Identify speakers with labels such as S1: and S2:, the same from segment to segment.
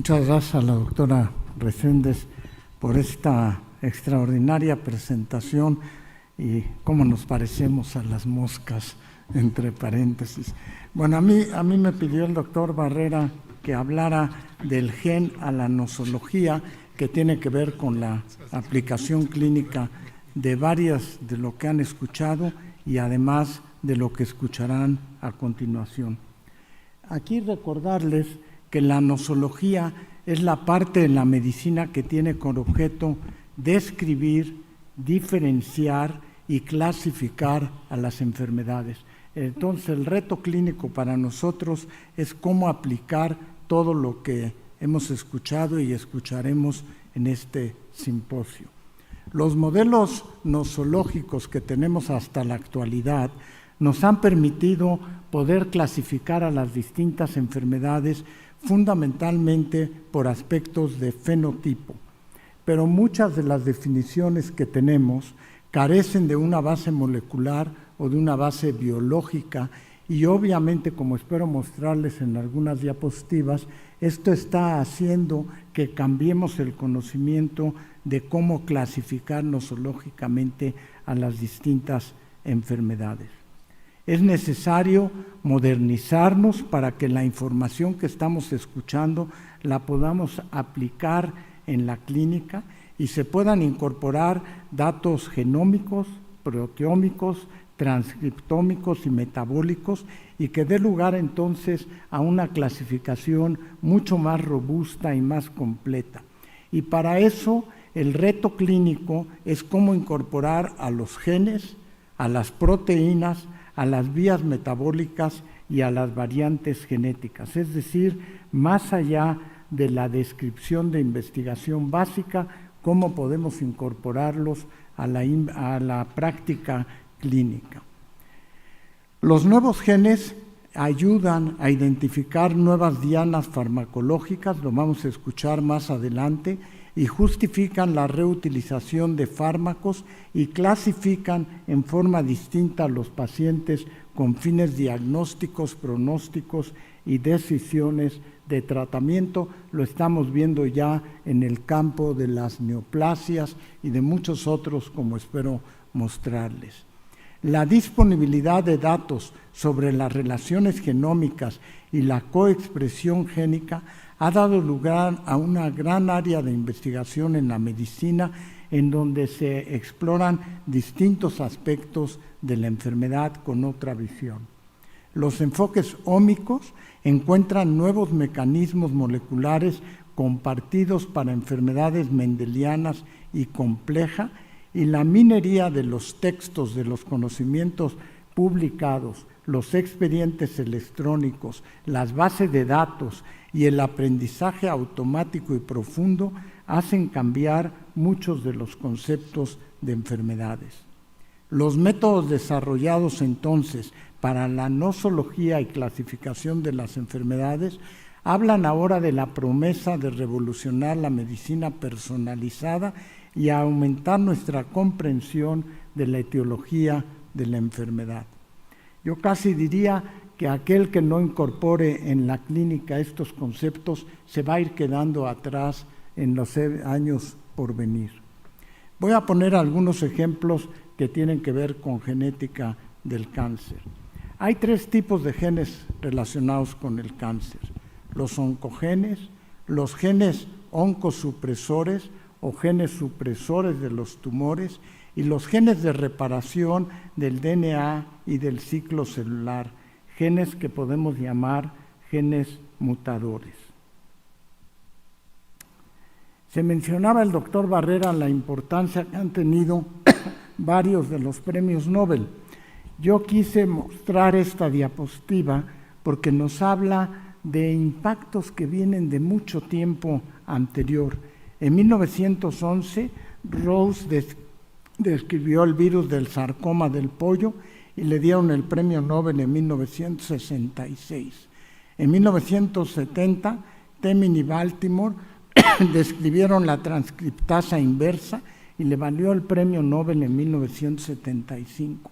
S1: Muchas gracias a la doctora Reséndez por esta extraordinaria presentación y cómo nos parecemos a las moscas, entre paréntesis. Bueno, a mí me pidió el doctor Barrera que hablara del gen a la nosología, que tiene que ver con la aplicación clínica de varias de lo que han escuchado y además de lo que escucharán a continuación. Aquí recordarles que la nosología es la parte de la medicina que tiene como objeto describir, diferenciar y clasificar a las enfermedades. Entonces, el reto clínico para nosotros es cómo aplicar todo lo que hemos escuchado y escucharemos en este simposio. Los modelos nosológicos que tenemos hasta la actualidad nos han permitido poder clasificar a las distintas enfermedades fundamentalmente por aspectos de fenotipo, pero muchas de las definiciones que tenemos carecen de una base molecular o de una base biológica y obviamente, como espero mostrarles en algunas diapositivas, esto está haciendo que cambiemos el conocimiento de cómo clasificar nosológicamente a las distintas enfermedades. Es necesario modernizarnos para que la información que estamos escuchando la podamos aplicar en la clínica y se puedan incorporar datos genómicos, proteómicos, transcriptómicos y metabólicos y que dé lugar entonces a una clasificación mucho más robusta y más completa. Y para eso el reto clínico es cómo incorporar a los genes, a las proteínas, a las vías metabólicas y a las variantes genéticas, es decir, más allá de la descripción de investigación básica, cómo podemos incorporarlos a la práctica clínica. Los nuevos genes ayudan a identificar nuevas dianas farmacológicas, lo vamos a escuchar más adelante, y justifican la reutilización de fármacos y clasifican en forma distinta a los pacientes con fines diagnósticos, pronósticos y decisiones de tratamiento. Lo estamos viendo ya en el campo de las neoplasias y de muchos otros, como espero mostrarles. La disponibilidad de datos sobre las relaciones genómicas y la coexpresión génica ha dado lugar a una gran área de investigación en la medicina en donde se exploran distintos aspectos de la enfermedad con otra visión. Los enfoques ómicos encuentran nuevos mecanismos moleculares compartidos para enfermedades mendelianas y complejas, y la minería de los textos, de los conocimientos publicados, los expedientes electrónicos, las bases de datos y el aprendizaje automático y profundo hacen cambiar muchos de los conceptos de enfermedades. Los métodos desarrollados entonces para la nosología y clasificación de las enfermedades hablan ahora de la promesa de revolucionar la medicina personalizada y a aumentar nuestra comprensión de la etiología de la enfermedad. Yo casi diría que aquel que no incorpore en la clínica estos conceptos se va a ir quedando atrás en los años por venir. Voy a poner algunos ejemplos que tienen que ver con genética del cáncer. Hay 3 tipos de genes relacionados con el cáncer: los oncogenes, los genes oncosupresores o genes supresores de los tumores y los genes de reparación del DNA y del ciclo celular, genes que podemos llamar genes mutadores. Se mencionaba el doctor Barrera la importancia que han tenido varios de los premios Nobel. Yo quise mostrar esta diapositiva porque nos habla de impactos que vienen de mucho tiempo anterior. En 1911, Rose describió el virus del sarcoma del pollo y le dieron el premio Nobel en 1966. En 1970, Temin y Baltimore describieron la transcriptasa inversa y le valió el premio Nobel en 1975.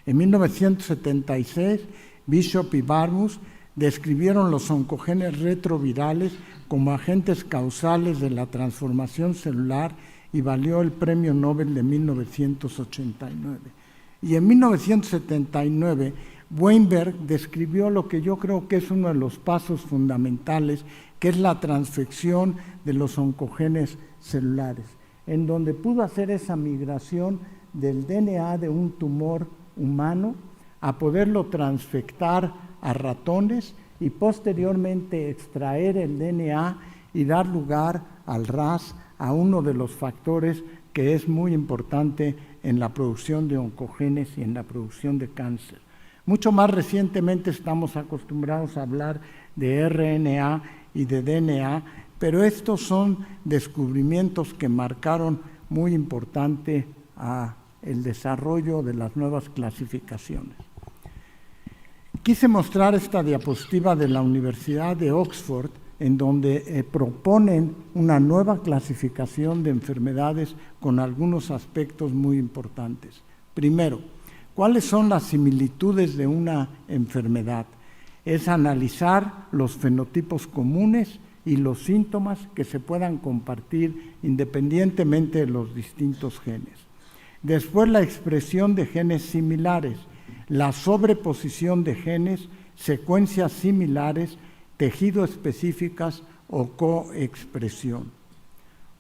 S1: En 1976, Bishop y Barbus describieron los oncogenes retrovirales como agentes causales de la transformación celular y valió el Premio Nobel de 1989. Y en 1979, Weinberg describió lo que yo creo que es uno de los pasos fundamentales, que es la transfección de los oncogenes celulares, en donde pudo hacer esa migración del DNA de un tumor humano a poderlo transfectar a ratones y posteriormente extraer el DNA y dar lugar al RAS, a uno de los factores que es muy importante en la producción de oncogenes y en la producción de cáncer. Mucho más recientemente estamos acostumbrados a hablar de RNA y de DNA, pero estos son descubrimientos que marcaron muy importante el desarrollo de las nuevas clasificaciones. Quise mostrar esta diapositiva de la Universidad de Oxford, en donde proponen una nueva clasificación de enfermedades con algunos aspectos muy importantes. Primero, ¿cuáles son las similitudes de una enfermedad? Es analizar los fenotipos comunes y los síntomas que se puedan compartir independientemente de los distintos genes. Después, la expresión de genes similares, la sobreposición de genes, secuencias similares, tejidos específicas o coexpresión.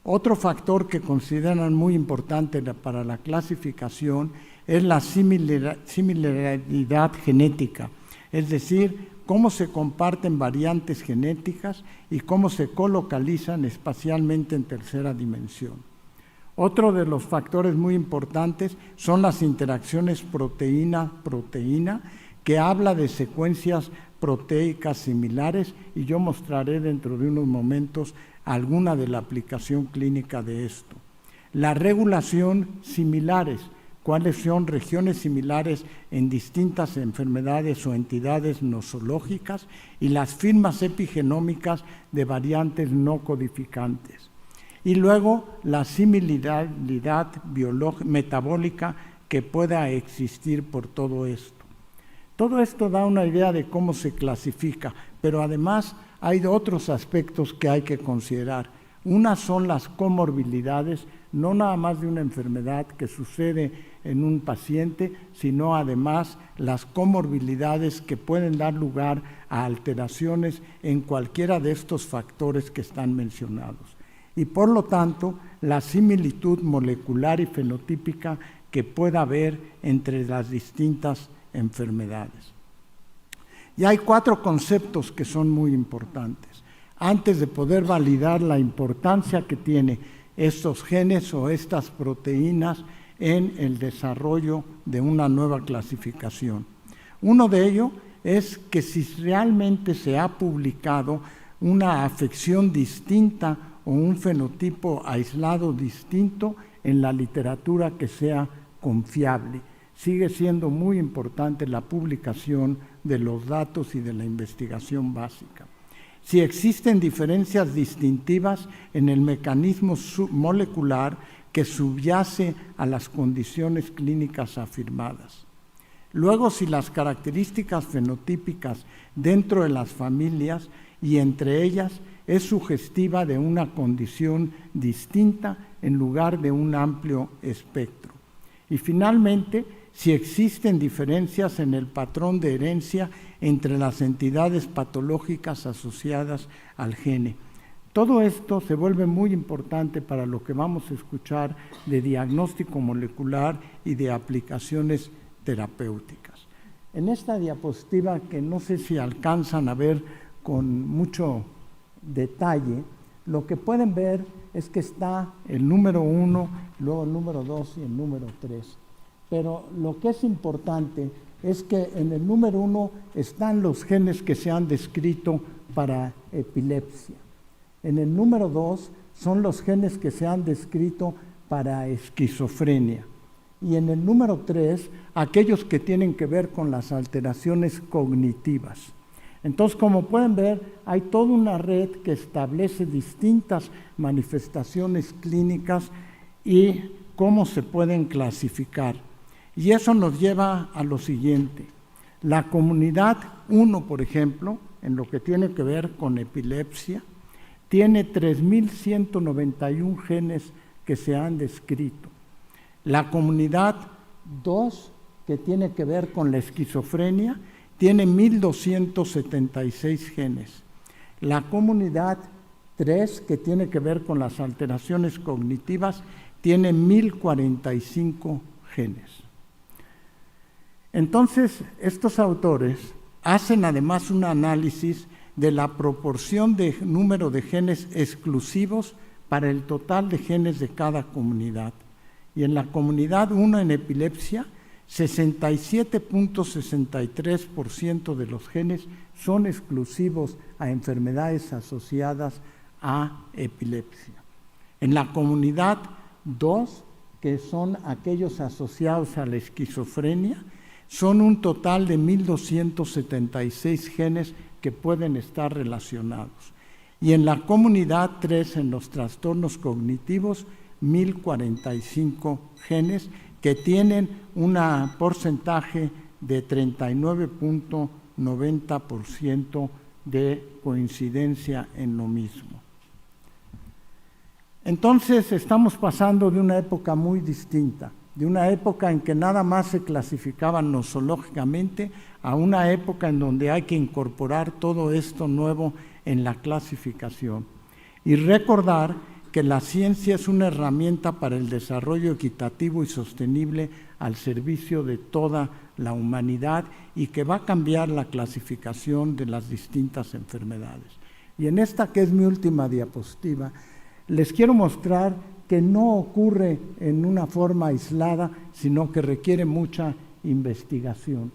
S1: Otro factor que consideran muy importante para la clasificación es la similaridad genética, es decir, cómo se comparten variantes genéticas y cómo se colocalizan espacialmente en tercera dimensión. Otro de los factores muy importantes son las interacciones proteína-proteína, que habla de secuencias proteicas similares, y yo mostraré dentro de unos momentos alguna de la aplicación clínica de esto. La regulación similares, cuáles son regiones similares en distintas enfermedades o entidades nosológicas, y las firmas epigenómicas de variantes no codificantes. Y luego la similaridad metabólica que pueda existir por todo esto. Todo esto da una idea de cómo se clasifica, pero además hay otros aspectos que hay que considerar. Una son las comorbilidades, no nada más de una enfermedad que sucede en un paciente, sino además las comorbilidades que pueden dar lugar a alteraciones en cualquiera de estos factores que están mencionados. Y por lo tanto, la similitud molecular y fenotípica que pueda haber entre las distintas enfermedades. Y hay 4 conceptos que son muy importantes. Antes de poder validar la importancia que tiene estos genes o estas proteínas en el desarrollo de una nueva clasificación. Uno de ellos es que si realmente se ha publicado una afección distinta o un fenotipo aislado distinto en la literatura que sea confiable. Sigue siendo muy importante la publicación de los datos y de la investigación básica. Si existen diferencias distintivas en el mecanismo molecular que subyace a las condiciones clínicas afirmadas. Luego, si las características fenotípicas dentro de las familias y entre ellas es sugestiva de una condición distinta en lugar de un amplio espectro. Y finalmente, si existen diferencias en el patrón de herencia entre las entidades patológicas asociadas al gene. Todo esto se vuelve muy importante para lo que vamos a escuchar de diagnóstico molecular y de aplicaciones terapéuticas. En esta diapositiva, que no sé si alcanzan a ver con mucho detalle, lo que pueden ver es que está el número 1, luego el número 2 y el número 3. Pero lo que es importante es que en el número 1 están los genes que se han descrito para epilepsia. En el número 2 son los genes que se han descrito para esquizofrenia. Y en el número 3, aquellos que tienen que ver con las alteraciones cognitivas. Entonces, como pueden ver, hay toda una red que establece distintas manifestaciones clínicas y cómo se pueden clasificar. Y eso nos lleva a lo siguiente. La comunidad 1, por ejemplo, en lo que tiene que ver con epilepsia, tiene 3.191 genes que se han descrito. La comunidad 2, que tiene que ver con la esquizofrenia, tiene 1.276 genes. La comunidad 3, que tiene que ver con las alteraciones cognitivas, tiene 1.045 genes. Entonces, estos autores hacen además un análisis de la proporción de número de genes exclusivos para el total de genes de cada comunidad. Y en la comunidad 1 en epilepsia, 67.63% de los genes son exclusivos a enfermedades asociadas a epilepsia. En la comunidad 2, que son aquellos asociados a la esquizofrenia, son un total de 1.276 genes que pueden estar relacionados. Y en la comunidad 3, en los trastornos cognitivos, 1.045 genes que tienen un porcentaje de 39.90% de coincidencia en lo mismo. Entonces estamos pasando de una época muy distinta, de una época en que nada más se clasificaban nosológicamente, a una época en donde hay que incorporar todo esto nuevo en la clasificación. Y recordar que la ciencia es una herramienta para el desarrollo equitativo y sostenible al servicio de toda la humanidad y que va a cambiar la clasificación de las distintas enfermedades. Y en esta, que es mi última diapositiva, les quiero mostrar que no ocurre en una forma aislada, sino que requiere mucha investigación.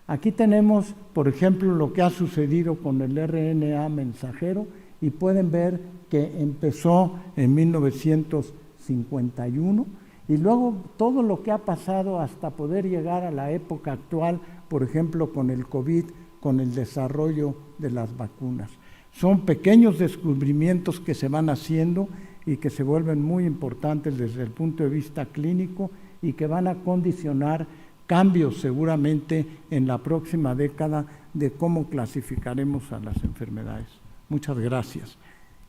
S1: Aquí tenemos, por ejemplo, lo que ha sucedido con el RNA mensajero, y pueden ver que empezó en 1951 y luego todo lo que ha pasado hasta poder llegar a la época actual, por ejemplo, con el COVID, con el desarrollo de las vacunas. Son pequeños descubrimientos que se van haciendo y que se vuelven muy importantes desde el punto de vista clínico y que van a condicionar cambios seguramente en la próxima década de cómo clasificaremos a las enfermedades. Muchas gracias.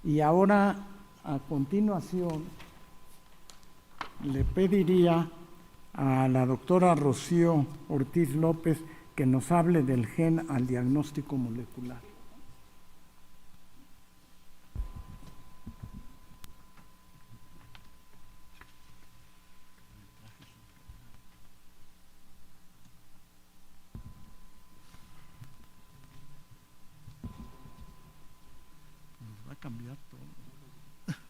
S1: Y ahora, a continuación, le pediría a la doctora Rocío Ortiz López que nos hable del gen al diagnóstico molecular. Cambiar todo.